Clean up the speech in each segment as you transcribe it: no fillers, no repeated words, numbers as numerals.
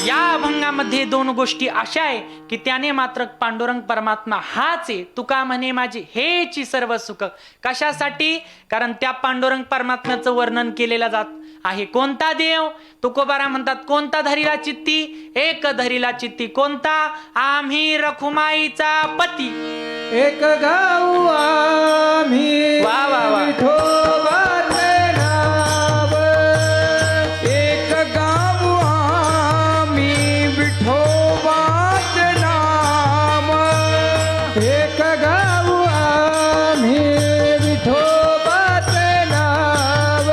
या अभंगामध्ये दोन गोष्टी अशा आहे की त्याने मात्र पांडुरंग परमात्मा हाच आहे. तुका म्हणे माझी हेची सर्व सुख. कशासाठी? कारण त्या पांडुरंग परमात्म्याचं वर्णन केलेलं जात आहे. कोणता देव? तुकोबारा म्हणतात कोणता धरीला चित्ती? एक धरीला चित्ती. कोणता? आम्ही रखुमाईचा पती. एक गाऊ आम्ही वा वा वा. विठोबाचे नाव. एक गाऊ आम्ही विठोबाचे नाम. एक गाऊ आम्ही विठोबाचे नाव.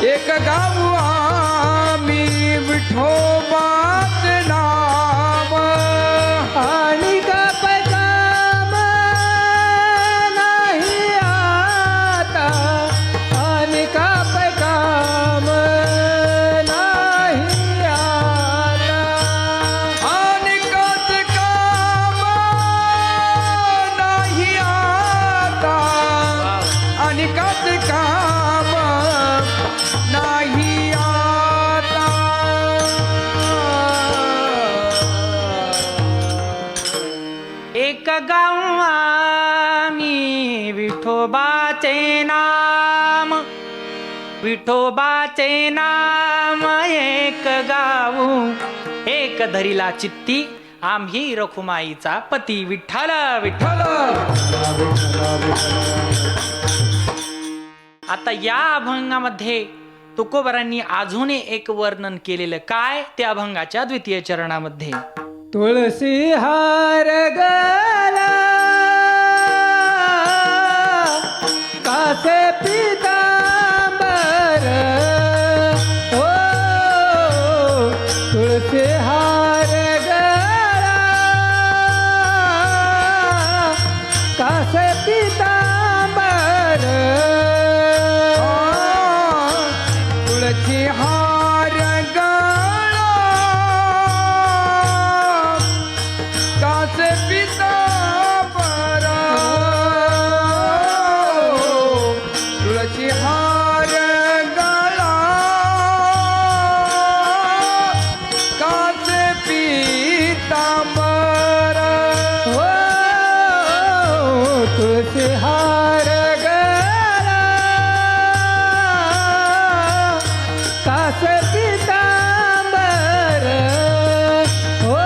एक गाऊ आम्ही विठोबाचे नाव. आणि काम नाही आता. आणि काम नाही आता. आणि काम नाही आता. आणि काम नाही आता. एक गाव आम्ही विठोबाचे नाम. विठोबाचे नाम एक गाऊ. एक धरीला चित्ती आम्ही रखुमाईचा पती. विठ्ठल विठ्ठल. आता या अभंगामध्ये तुकोबारांनी अजून एक वर्णन केलेलं. काय? त्या अभंगाच्या द्वितीय चरणामध्ये तुळसी हार गला कासे पितांबर. हो तुळसी हार गला कासे पितांबर. तुळसी हार गला कासे पितांबर. तुळसी हार गला कासे पितांबर. हो तुळसी हार गला कासे पितांबर. हो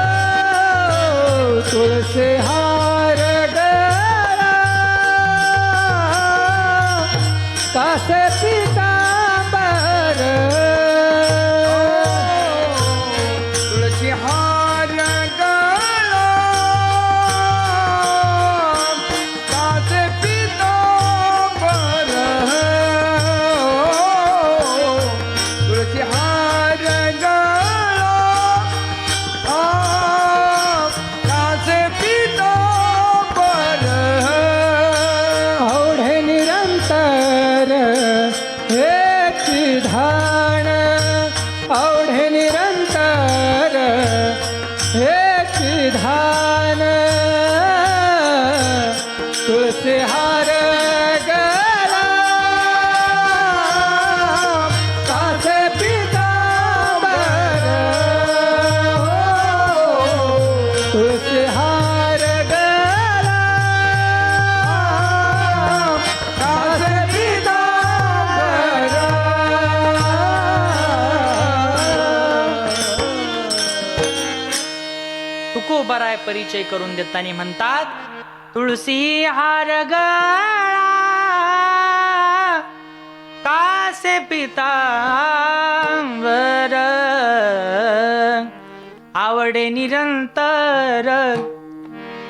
तुळसी हार गला कासे पितांबर. तुळसी हार गला कासे पितांबर. तुळसी हार गला कासे पितांबर. ओढे निरंतर हेची ध्यान. ओढे निरंतर हेची ध्यान. तुळसी हार गला कासे पितांबर. तुळसी हार गला कासे पितांबर. तुकोबाराय परिचय करून देताना म्हणतात तुळसी हार गळा कासे पितांबर. आवडे निरंतर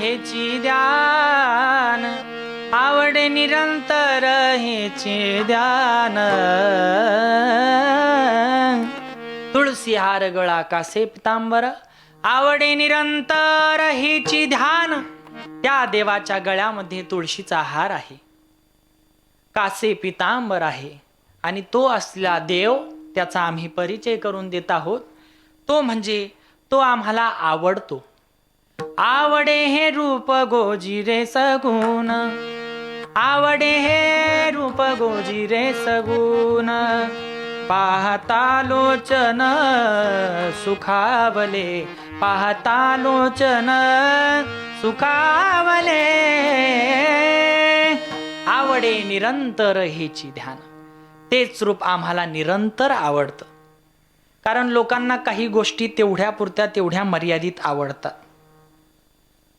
हेची ध्यान. आवडे निरंतर हेचे ध्यान. तुळसी हार गळा कासे पितांबर. आवडे निरंतर हेची ध्यान. त्या देवाच्या गळ्यामध्ये तुळशीचा हार आहे. कासे पितांबर आहे. आणि तो असला देव त्याचा आम्ही परिचय करून देत आहोत. तो म्हणजे तो आम्हाला आवडतो. आवडे हे रूप गोजिरे सगुण. आवडे हे रूप गोजिरे सगुण. पाहता लोचन सुखावले, पाहता लोचन सुखावले, आवडे निरंतर हेची ध्यान. तेच रूप आम्हाला निरंतर आवडतं. कारण लोकांना काही गोष्टी तेवढ्या पुरत्या तेवढ्या मर्यादित आवडतात.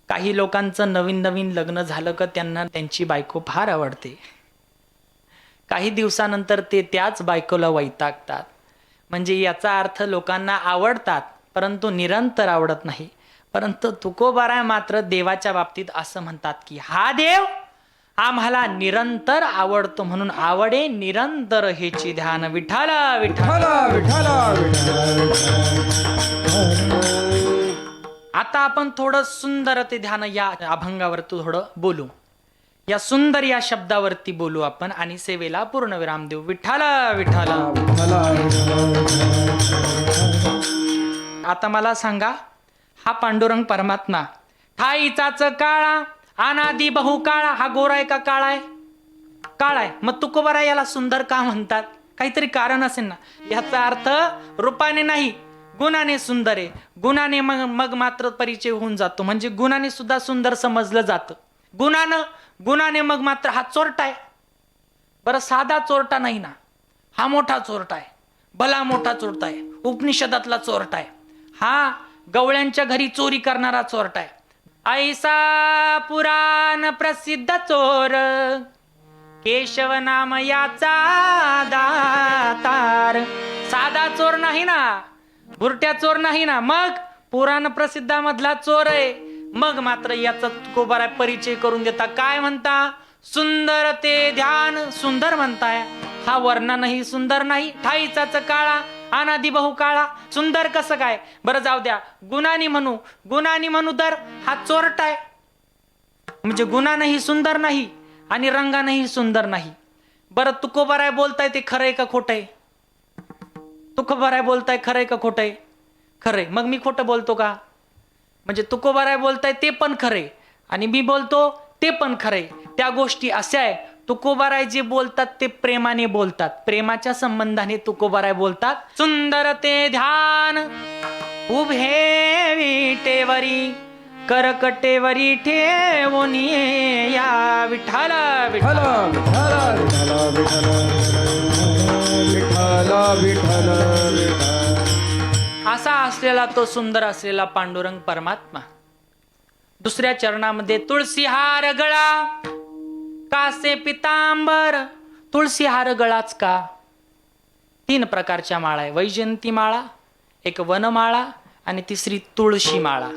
काही लोकांचं नवीन नवीन लग्न झालं का त्यांना त्यांची बायको फार आवडते. काही दिवसानंतर ते त्याच बायकोला वैतागतात. म्हणजे याचा अर्थ लोकांना आवडतात परंतु निरंतर आवडत नाही. परंतु तुकोबाराय मात्र देवाच्या बाबतीत असं म्हणतात की हा देव आम्हाला निरंतर आवडतो, म्हणून आवडे निरंतर हेची ध्यान. विठ्ठल विठ्ठल. विठ्ठल विठ्ठल. आता आपण थोडं सुंदर ते ध्यान या अभंगावर थोडं बोलू. या सुंदर या शब्दावरती बोलू आपण आणि सेवेला पूर्ण विराम देऊ. विठ्ठल विठ्ठल. आता मला सांगा, हा पांडुरंग परमात्मा ठाईचाच काळा अनादी बहु काळा, हा गोरा आहे का काळा आहे? काळा आहे. मग तुकोबाराय याला सुंदर का म्हणतात? काहीतरी कारण असेल ना. याचा अर्थ रूपाने नाही, गुणाने सुंदर आहे. गुणाने मग मात्र परिचय होऊन जातो. म्हणजे गुणाने सुद्धा सुंदर समजलं जातं. गुणाने मग मात्र हा चोरटा आहे. बरं, साधा चोरटा नाही ना, हा मोठा चोरटा आहे, भला मोठा चोरटा आहे, उपनिषदातला चोरटा आहे. हा गवळ्यांच्या घरी चोरी करणारा चोरटा आहे. ऐसा पुराण प्रसिद्ध चोर केशव नाम याचा दातार. साधा चोर नाही ना, भुरट्या चोर नाही ना, मग पुराण प्रसिद्धामधला चोर आहे. मग मात्र याचा तुकोबाराय परिचय करून देता. काय म्हणता? सुंदर ते ध्यान. सुंदर म्हणताय, हा वर्णानही सुंदर नाही, ठाईचाच काळा अनादी बहु काळा. सुंदर कसं काय? बरं जाऊ द्या, गुणानी म्हणू तर हा चोरटा आहे. म्हणजे गुणानही सुंदर नाही आणि रंगानही सुंदर नाही. बरं, तुकोबाराय बोलताय ते खरंय का खोटंय? तुकोबाराय बोलताय खरंय का खोटंय? खरंय. मग मी खोटं बोलतो का? म्हणजे तुकोबाराय बोलताय ते पण खरे आणि मी बोलतो ते पण खरे. त्या गोष्टी अशा आहे, तुकोबाराय जे बोलतात ते प्रेमाने बोलतात, प्रेमाच्या संबंधाने तुकोबाराय बोलतात. सुंदर ते ध्यान उभे विटेवरी करकटेवरी ठेवून या. विठ्ठल विठ्ठल. असा असलेला तो सुंदर असलेला पांडुरंग परमात्मा. दुसऱ्या चरणामध्ये तुळशी हार गळा कासे पितांबर. तुळशी हार गळाच का? 3 प्रकारच्या माळा आहे. वैजयंती माळा, एक वनमाळा आणि तिसरी तुळशी माळा.